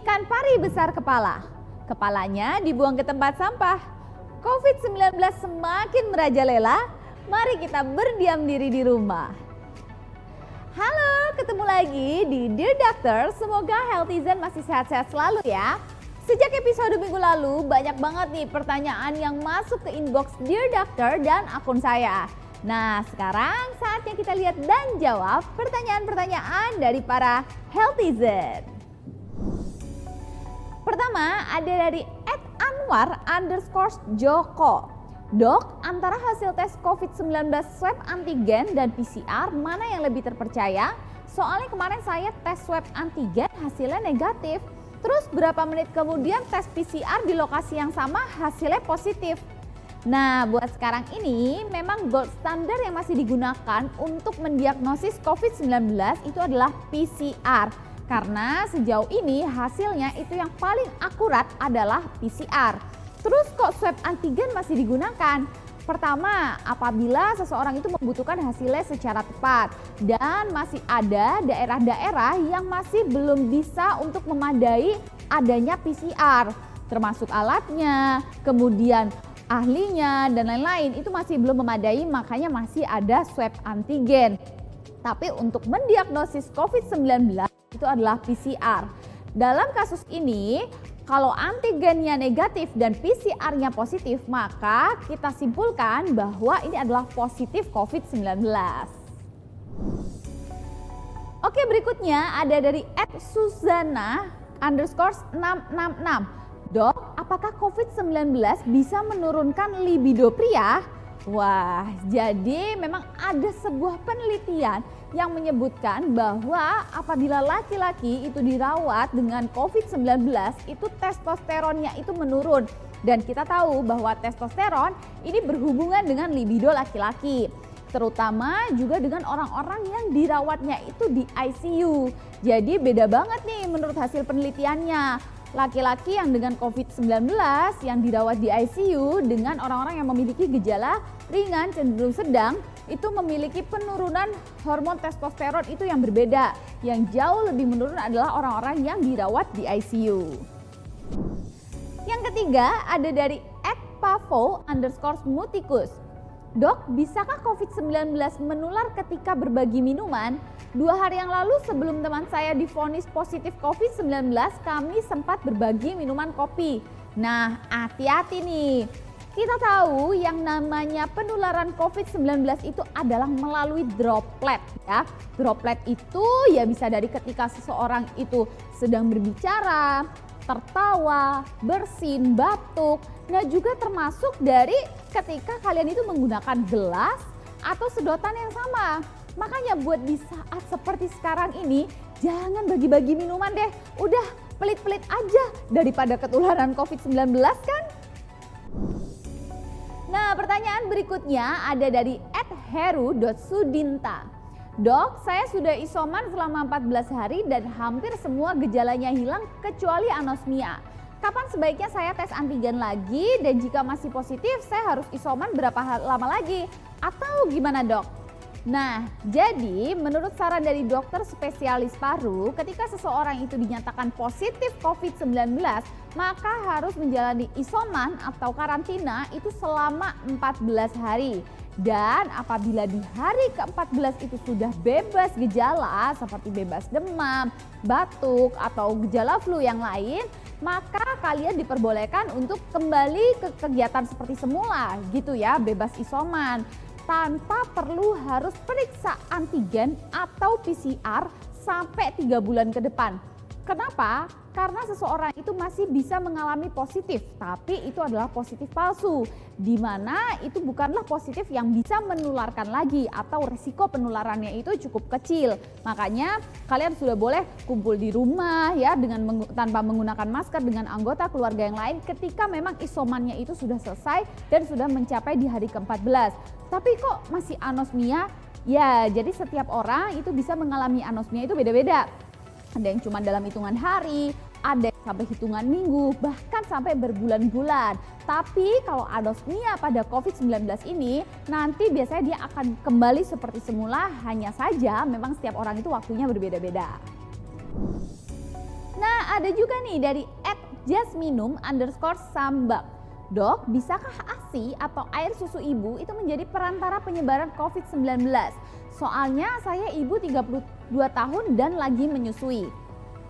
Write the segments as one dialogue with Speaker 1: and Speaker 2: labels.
Speaker 1: Ikan pari besar kepala, kepalanya dibuang ke tempat sampah. COVID-19 semakin merajalela, mari kita berdiam diri di rumah. Halo, ketemu lagi di Dear Doctor, semoga Healthizen masih sehat-sehat selalu ya. Sejak episode minggu lalu, banyak banget nih pertanyaan yang masuk ke inbox Dear Doctor dan akun saya. Nah, sekarang saatnya kita lihat dan jawab pertanyaan-pertanyaan dari para Healthizen. Pertama ada dari @anwar_joko. Dok, antara hasil tes COVID-19 swab antigen dan PCR mana yang lebih terpercaya? Soalnya kemarin saya tes swab antigen hasilnya negatif. Terus berapa menit kemudian tes PCR di lokasi yang sama hasilnya positif. Nah, buat sekarang ini memang gold standar yang masih digunakan untuk mendiagnosis COVID-19 itu adalah PCR. Karena sejauh ini hasilnya itu yang paling akurat adalah PCR. Terus kok swab antigen masih digunakan? Pertama, apabila seseorang itu membutuhkan hasilnya secara tepat dan masih ada daerah-daerah yang masih belum bisa untuk memadai adanya PCR, termasuk alatnya, kemudian ahlinya dan lain-lain itu masih belum memadai, makanya masih ada swab antigen. Tapi untuk mendiagnosis COVID-19 itu adalah PCR. Dalam kasus ini, kalau antigennya negatif dan PCR-nya positif, maka kita simpulkan bahwa ini adalah positif COVID-19. Oke, berikutnya ada dari @suzana_666. Dok, apakah COVID-19 bisa menurunkan libido pria? Wah, jadi memang ada sebuah penelitian yang menyebutkan bahwa apabila laki-laki itu dirawat dengan COVID-19 itu testosteronnya itu menurun. Dan kita tahu bahwa testosteron ini berhubungan dengan libido laki-laki. Terutama juga dengan orang-orang yang dirawatnya itu di ICU. Jadi beda banget nih menurut hasil penelitiannya. Laki-laki yang dengan COVID-19 yang dirawat di ICU dengan orang-orang yang memiliki gejala ringan cenderung sedang itu memiliki penurunan hormon testosteron itu yang berbeda. Yang jauh lebih menurun adalah orang-orang yang dirawat di ICU. Yang ketiga ada dari @pavo_mutikus. Dok, bisakah COVID-19 menular ketika berbagi minuman? 2 hari yang lalu sebelum teman saya divonis positif COVID-19, kami sempat berbagi minuman kopi. Nah, hati-hati nih. Kita tahu yang namanya penularan COVID-19 itu adalah melalui droplet ya. Droplet itu ya bisa dari ketika seseorang itu sedang berbicara, tertawa, bersin, batuk. Nah, juga termasuk dari ketika kalian itu menggunakan gelas atau sedotan yang sama. Makanya buat di saat seperti sekarang ini jangan bagi-bagi minuman deh. Udah pelit-pelit aja daripada ketularan COVID-19 kan? Nah, pertanyaan berikutnya ada dari @heru.sudinta. Dok, saya sudah isoman selama 14 hari dan hampir semua gejalanya hilang kecuali anosmia. Kapan sebaiknya saya tes antigen lagi dan jika masih positif saya harus isoman berapa lama lagi? Atau gimana dok? Nah, jadi menurut saran dari dokter spesialis paru, ketika seseorang itu dinyatakan positif COVID-19, maka harus menjalani isoman atau karantina itu selama 14 hari. Dan apabila di hari ke-14 itu sudah bebas gejala seperti bebas demam, batuk, atau gejala flu yang lain, maka kalian diperbolehkan untuk kembali ke kegiatan seperti semula gitu ya, bebas isoman. Tanpa perlu harus periksa antigen atau PCR sampai 3 bulan ke depan. Kenapa? Karena seseorang itu masih bisa mengalami positif, tapi itu adalah positif palsu, di mana itu bukanlah positif yang bisa menularkan lagi atau resiko penularannya itu cukup kecil. Makanya kalian sudah boleh kumpul di rumah ya dengan tanpa menggunakan masker dengan anggota keluarga yang lain ketika memang isomannya itu sudah selesai dan sudah mencapai di hari ke-14. Tapi kok masih anosmia? Ya, jadi setiap orang itu bisa mengalami anosmia itu beda-beda. Ada yang cuma dalam hitungan hari, ada yang sampai hitungan minggu, bahkan sampai berbulan-bulan. Tapi kalau anosmia pada COVID-19 ini nanti biasanya dia akan kembali seperti semula, hanya saja memang setiap orang itu waktunya berbeda-beda. Nah, Nah, ada juga nih dari @jasminum_sambak. Dok, bisakah ASI atau air susu ibu itu menjadi perantara penyebaran COVID-19? Soalnya saya ibu 32 tahun dan lagi menyusui.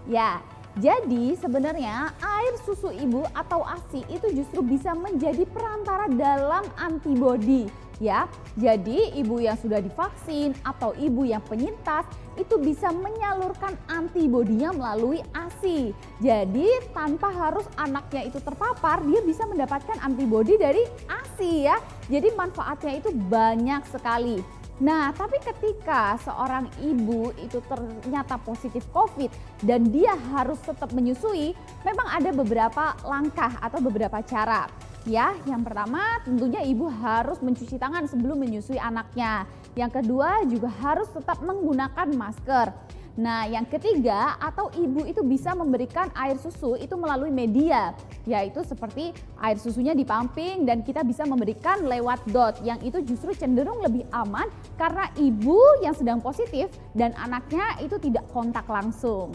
Speaker 1: Ya, jadi sebenarnya air susu ibu atau ASI itu justru bisa menjadi perantara dalam antibodi. Ya, jadi ibu yang sudah divaksin atau ibu yang penyintas itu bisa menyalurkan antibodinya melalui ASI. Jadi tanpa harus anaknya itu terpapar, dia bisa mendapatkan antibodi dari ASI ya. Jadi manfaatnya itu banyak sekali. Nah, tapi ketika seorang ibu itu ternyata positif COVID dan dia harus tetap menyusui, memang ada beberapa langkah atau beberapa cara. Ya, yang pertama tentunya ibu harus mencuci tangan sebelum menyusui anaknya. Yang kedua juga harus tetap menggunakan masker. Nah, yang ketiga atau ibu itu bisa memberikan air susu itu melalui media, yaitu seperti air susunya dipumping dan kita bisa memberikan lewat DOT yang itu justru cenderung lebih aman karena ibu yang sedang positif dan anaknya itu tidak kontak langsung.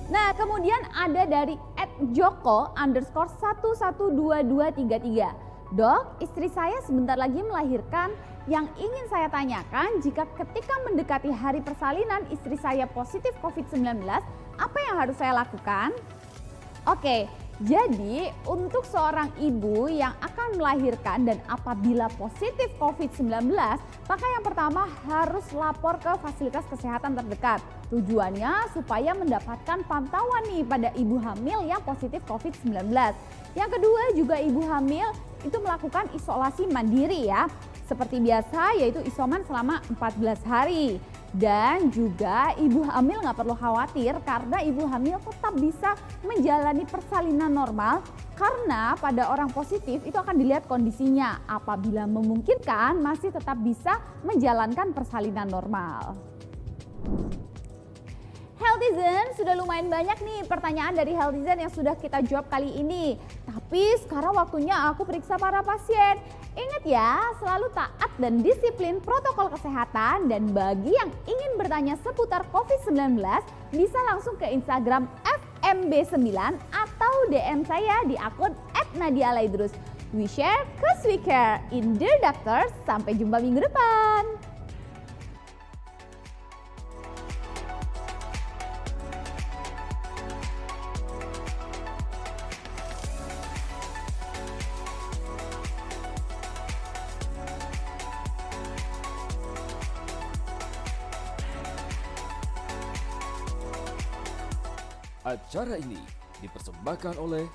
Speaker 1: Nah, kemudian ada dari @joko_11223. Dok, istri saya sebentar lagi melahirkan. Yang ingin saya tanyakan, jika ketika mendekati hari persalinan istri saya positif COVID-19, apa yang harus saya lakukan? Oke, jadi untuk seorang ibu yang akan melahirkan dan apabila positif COVID-19, maka yang pertama harus lapor ke fasilitas kesehatan terdekat. Tujuannya supaya mendapatkan pantauan nih pada ibu hamil yang positif COVID-19. Yang kedua juga ibu hamil itu melakukan isolasi mandiri ya. Seperti biasa yaitu isoman selama 14 hari. Dan juga ibu hamil nggak perlu khawatir karena ibu hamil tetap bisa menjalani persalinan normal karena pada orang positif itu akan dilihat kondisinya. Apabila memungkinkan masih tetap bisa menjalankan persalinan normal. Healthizen, sudah lumayan banyak nih pertanyaan dari Healthizen yang sudah kita jawab kali ini. Tapi sekarang waktunya aku periksa para pasien. Ingat ya, selalu taat dan disiplin protokol kesehatan. Dan bagi yang ingin bertanya seputar COVID-19, bisa langsung ke Instagram FMB9 atau DM saya di akun @nadialaidrus. We share cause we care in Dear Doctor. Sampai jumpa minggu depan.
Speaker 2: Acara ini dipersembahkan oleh